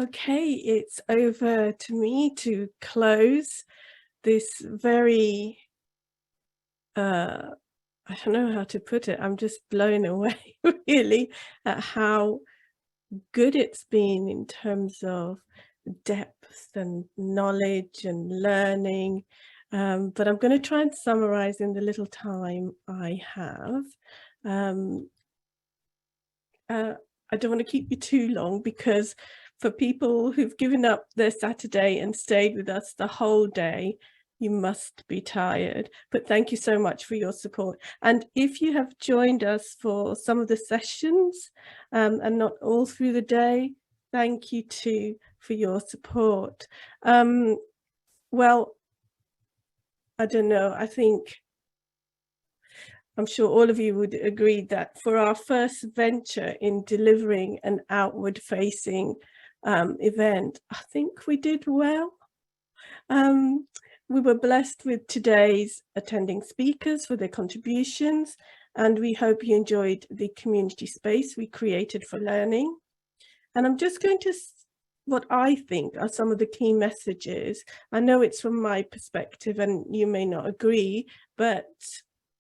Okay, it's over to me to close this very, I don't know how to put it. I'm just blown away really at how good it's been in terms of depth and knowledge and learning. But I'm going to try and summarize in the little time I have. Um, I don't want to keep you too long because for people who've given up their Saturday and stayed with us the whole day, you must be tired. But thank you so much for your support. And if you have joined us for some of the sessions and not all through the day, thank you too for your support. Well, I don't know, I'm sure all of you would agree that for our first venture in delivering an outward-facing event, I think we did well. We were blessed with today's attending speakers for their contributions, and we hope you enjoyed the community space we created for learning. And I'm just going to what I think are some of the key messages. I know it's from my perspective and you may not agree, but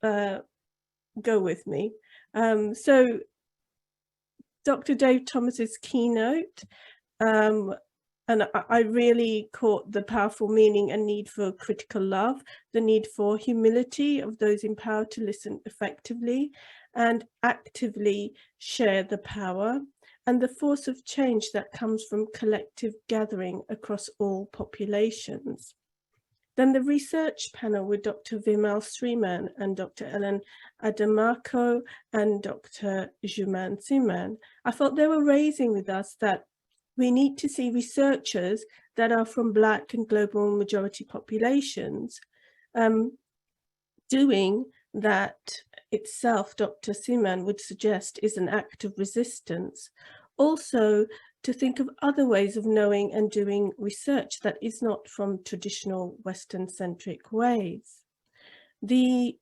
go with me. So Dr. Dave Thomas's keynote, and I really caught the powerful meaning and need for critical love, the need for humility of those empowered to listen effectively and actively share the power, and the force of change that comes from collective gathering across all populations. Then the research panel with Dr. Vimal Sriman and Dr. Ellen Adamako and Dr. Juman Siman. I thought they were raising with us that we need to see researchers that are from Black and global majority populations doing that itself, Dr. Siman would suggest, is an act of resistance. Also, to think of other ways of knowing and doing research that is not from traditional Western-centric ways. The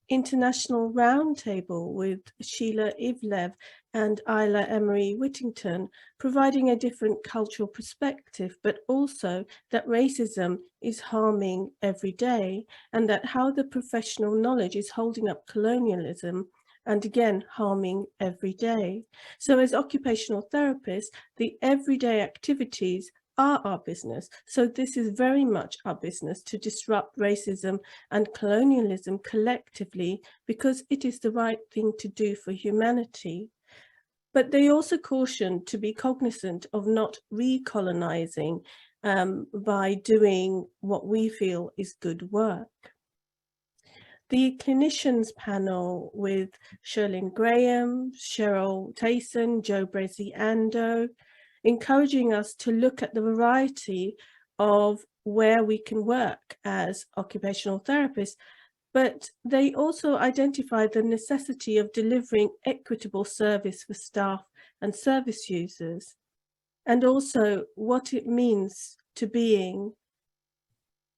International Roundtable with Sheila Ivlev and Isla Emery Whittington, providing a different cultural perspective, but also that racism is harming every day, and that how the professional knowledge is holding up colonialism and again harming every day. So as occupational therapists, the everyday activities are our business. So this is very much our business to disrupt racism and colonialism collectively, because it is the right thing to do for humanity. But they also caution to be cognizant of not recolonizing by doing what we feel is good work. The clinicians panel with Sherlyn Graham, Cheryl Tayson, Joe Brezzi-Ando, encouraging us to look at the variety of where we can work as occupational therapists, but they also identify the necessity of delivering equitable service for staff and service users, and also what it means to being,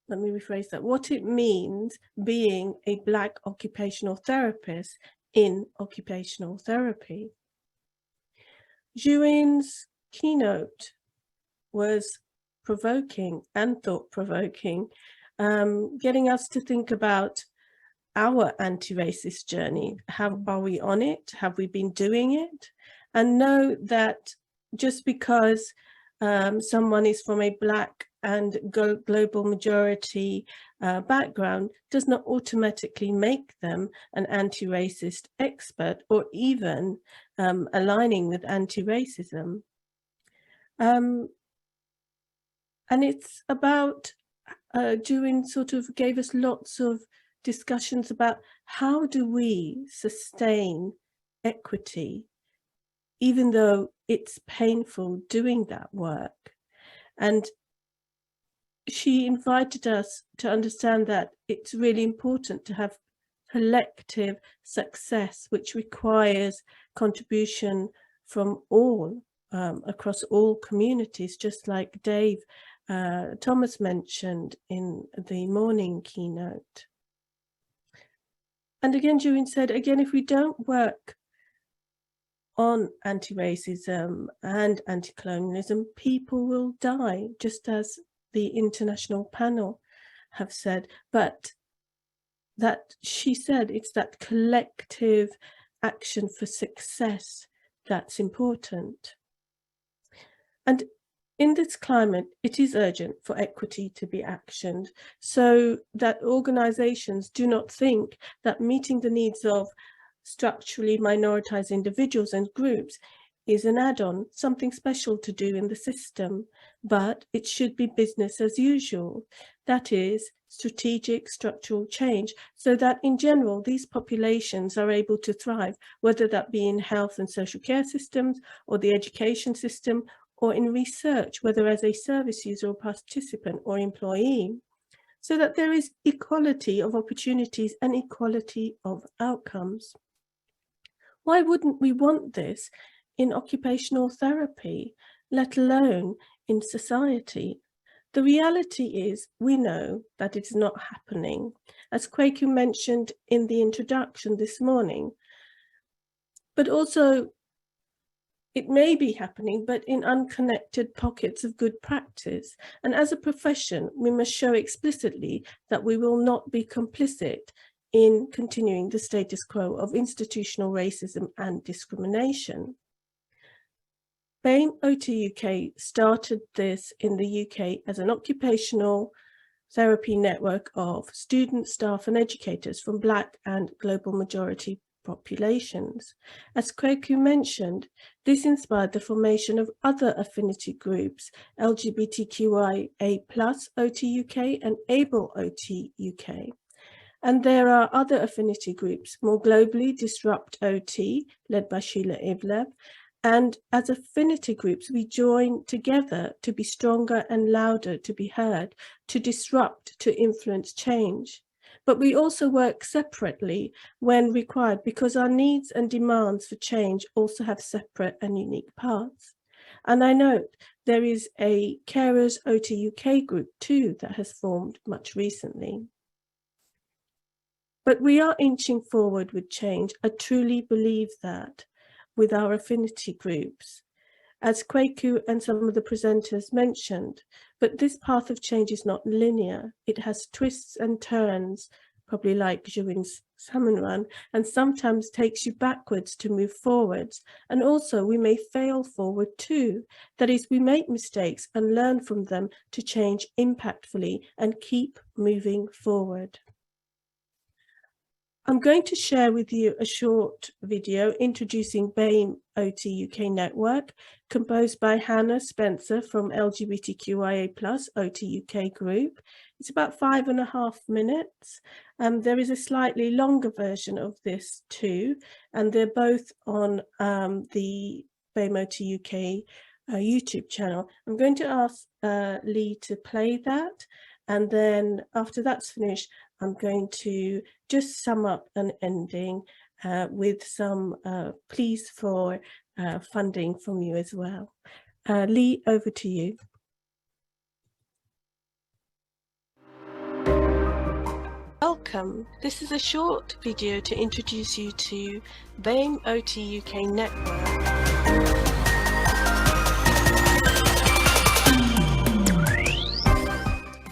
let me rephrase that, what it means being a Black occupational therapist in occupational therapy. Juin's keynote was provoking and thought-provoking, getting us to think about our anti-racist journey. How are we on it? Have we been doing it? And know that just because someone is from a Black and global majority background does not automatically make them an anti-racist expert or even aligning with anti-racism. And it's about Juin sort of gave us lots of discussions about how do we sustain equity, even though it's painful doing that work. And she invited us to understand that it's really important to have collective success, which requires contribution from all, across all communities, just like Dave Thomas mentioned in the morning keynote. And again, Juin said, again, if we don't work on anti-racism and anti-colonialism, people will die, just as the international panel have said. But that, she said, it's that collective action for success that's important. And in this climate, it is urgent for equity to be actioned, so that organizations do not think that meeting the needs of structurally minoritized individuals and groups is an add-on, something special to do in the system, but it should be business as usual. That is, strategic structural change, so that in general these populations are able to thrive, whether that be in health and social care systems or the education system, or in research, whether as a service user or participant or employee, so that there is equality of opportunities and equality of outcomes. Why wouldn't we want this in occupational therapy, let alone in society? The reality is, we know that it's not happening, as Kwaku mentioned in the introduction this morning, but also it may be happening, but in unconnected pockets of good practice. And as a profession, we must show explicitly that we will not be complicit in continuing the status quo of institutional racism and discrimination. BAMEOTUK UK started this in the UK as an occupational therapy network of students, staff and educators from Black and global majority populations. As Kwaku mentioned, this inspired the formation of other affinity groups, LGBTQIA+ OT UK and ABLE OT UK. And there are other affinity groups, more globally, Disrupt OT, led by Sheila Ivlev. And as affinity groups, we join together to be stronger and louder, to be heard, to disrupt, to influence change. But we also work separately when required, because our needs and demands for change also have separate and unique paths. And I note there is a Carers OT UK group too that has formed much recently. But we are inching forward with change. I truly believe that with our affinity groups, as Kwaku and some of the presenters mentioned. But this path of change is not linear. It has twists and turns, probably like Jewin's salmon run, and sometimes takes you backwards to move forwards. And also we may fail forward too. That is, we make mistakes and learn from them to change impactfully and keep moving forward. I'm going to share with you a short video introducing BAMEOTUK UK Network, composed by Hannah Spencer from LGBTQIA+ OT UK group. It's about 5.5 minutes. There is a slightly longer version of this too, and they're both on the BAMEOTUK UK YouTube channel. I'm going to ask Lee to play that, and then after that's finished, I'm going to just sum up an ending with some pleas for funding from you as well. Lee, over to you. Welcome. This is a short video to introduce you to BAMEOTUK UK Network.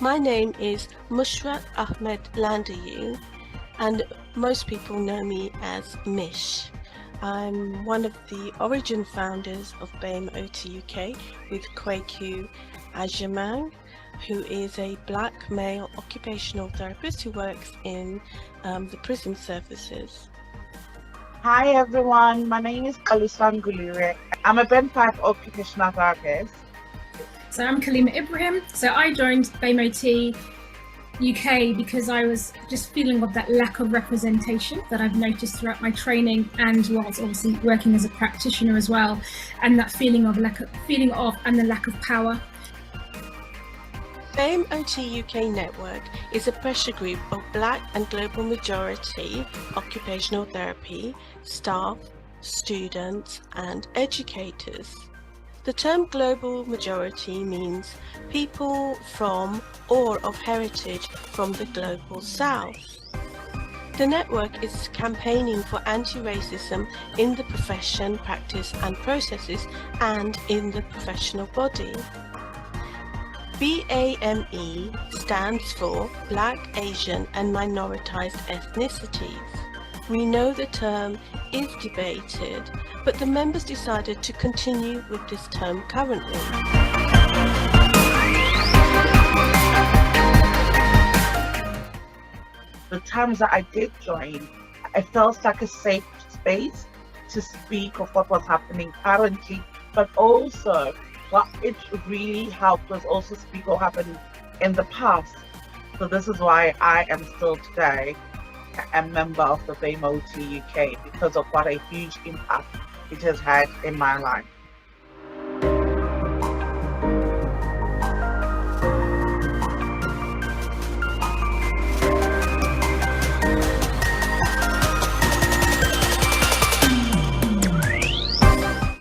My name is Mushrat Ahmed Landayu, and most people know me as Mish. I'm one of the origin founders of BAMEOTUK UK with Kwaku Agyemang, who is a Black male occupational therapist who works in the prison services. Hi everyone, my name is Alisan Gulire. I'm a BEN 5 occupational therapist. So I'm Kalima Ibrahim. So I joined BAMEOTUK UK because I was just feeling of that lack of representation that I've noticed throughout my training, and whilst obviously working as a practitioner as well, and that feeling of and the lack of power. BAMEOTUK UK Network is a pressure group of Black and global majority occupational therapy staff, students and educators. The term global majority means people from or of heritage from the global south. The network is campaigning for anti-racism in the profession, practice and processes, and in the professional body. BAME stands for Black, Asian and Minoritized Ethnicities. We know the term is debated, but the members decided to continue with this term currently. The times that I did join, it felt like a safe space to speak of what was happening currently, but also what it really helped was also speak what happened in the past. So this is why I am still today a member of the BAMEOTUK UK, because of what a huge impact it has had in my life.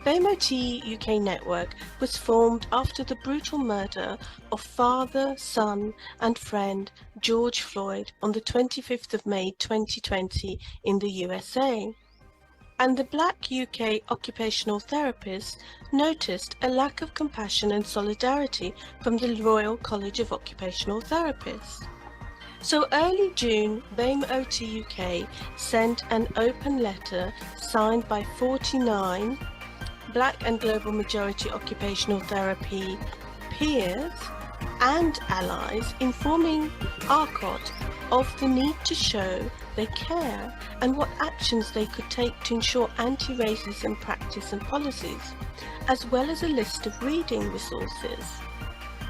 BAMEOTUK UK Network was formed after the brutal murder of father, son and friend George Floyd on the 25th of May 2020 in the USA. And the Black UK occupational therapists noticed a lack of compassion and solidarity from the Royal College of Occupational Therapists. So early June, BAMEOTUK UK sent an open letter signed by 49 Black and Global Majority Occupational Therapy peers and allies, informing ARCOT of the need to show they care and what actions they could take to ensure anti-racism practice and policies, as well as a list of reading resources.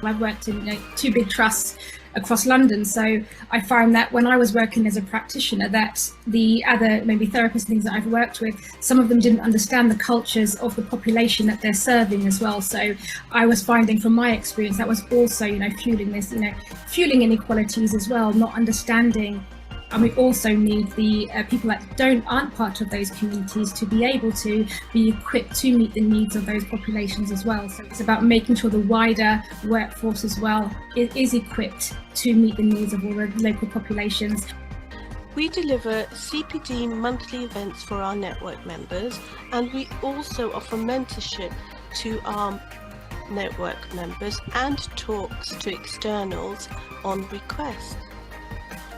I've worked in two big trusts across London, so I found that when I was working as a practitioner, that the other maybe therapists things that I've worked with, some of them didn't understand the cultures of the population that they're serving as well. So I was finding from my experience that was also fueling this, fueling inequalities as well, not understanding. And we also need the people that aren't part of those communities to be able to be equipped to meet the needs of those populations as well. So it's about making sure the wider workforce as well is equipped to meet the needs of all the local populations. We deliver CPD monthly events for our network members, and we also offer mentorship to our network members and talks to externals on request.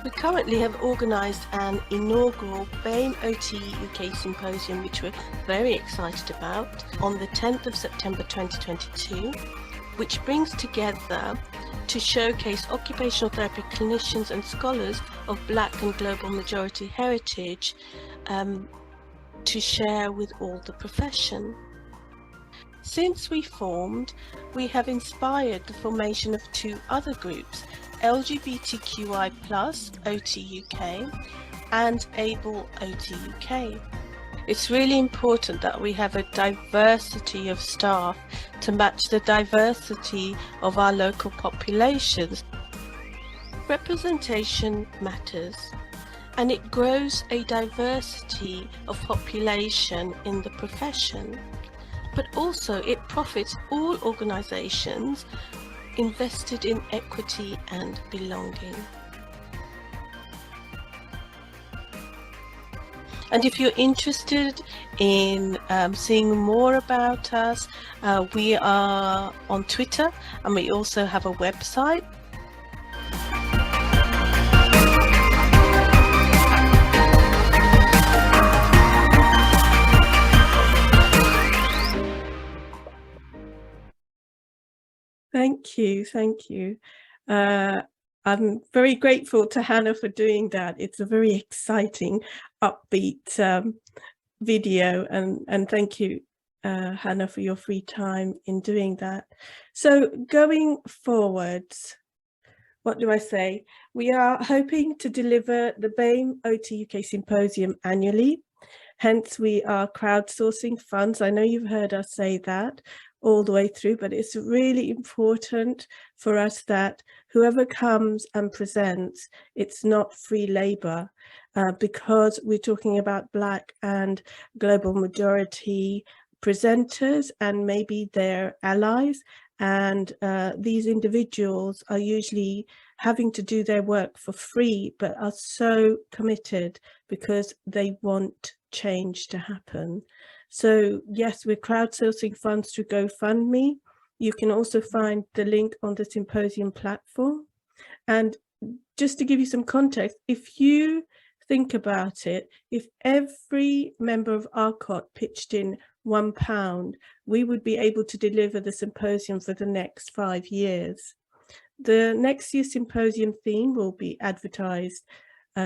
We currently have organised an inaugural BAMEOTUK UK Symposium, which we're very excited about, on the 10th of September 2022, which brings together to showcase occupational therapy clinicians and scholars of Black and Global Majority heritage to share with all the profession. Since we formed, we have inspired the formation of two other groups, LGBTQI+ OTUK and Able OTUK. It's really important that we have a diversity of staff to match the diversity of our local populations. Representation matters, and it grows a diversity of population in the profession, but also it profits all organisations invested in equity and belonging. And if you're interested in seeing more about us, we are on Twitter and we also have a website. Thank you, thank you. I'm very grateful to Hannah for doing that. It's a very exciting, upbeat video, and thank you, Hannah, for your free time in doing that. So going forwards, what do I say? We are hoping to deliver the BAMEOTUK UK Symposium annually. Hence, we are crowdsourcing funds. I know you've heard us say that all the way through, but it's really important for us that whoever comes and presents, it's not free labor, because we're talking about Black and Global Majority presenters and maybe their allies, and these individuals are usually having to do their work for free, but are so committed because they want change to happen. So yes, we're crowdsourcing funds through GoFundMe. You can also find the link on the symposium platform. And just to give you some context, if you think about it, if every member of ARCOT pitched in £1, we would be able to deliver the symposium for the next 5 years. The next year's symposium theme will be advertised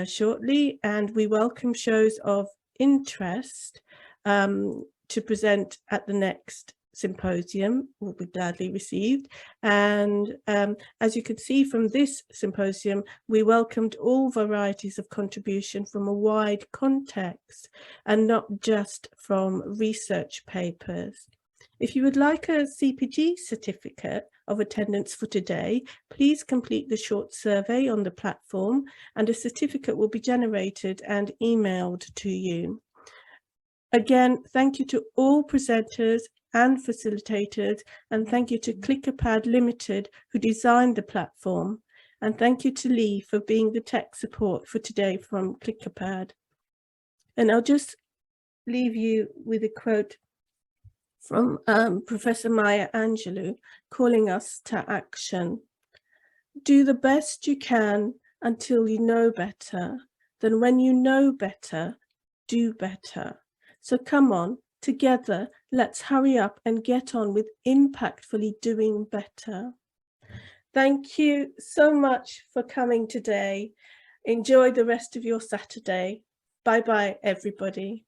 shortly, and we welcome shows of interest to present at the next symposium will be gladly received. And as you can see from this symposium, we welcomed all varieties of contribution from a wide context and not just from research papers. If you would like a CPG certificate of attendance for today, please complete the short survey on the platform and a certificate will be generated and emailed to you. Again, thank you to all presenters and facilitators, and thank you to ClickerPad Limited who designed the platform, and thank you to Lee for being the tech support for today from ClickerPad. And I'll just leave you with a quote from Professor Maya Angelou calling us to action. Do the best you can until you know better. Then when you know better, do better. So come on, together, let's hurry up and get on with impactfully doing better. Thank you so much for coming today. Enjoy the rest of your Saturday. Bye-bye, everybody.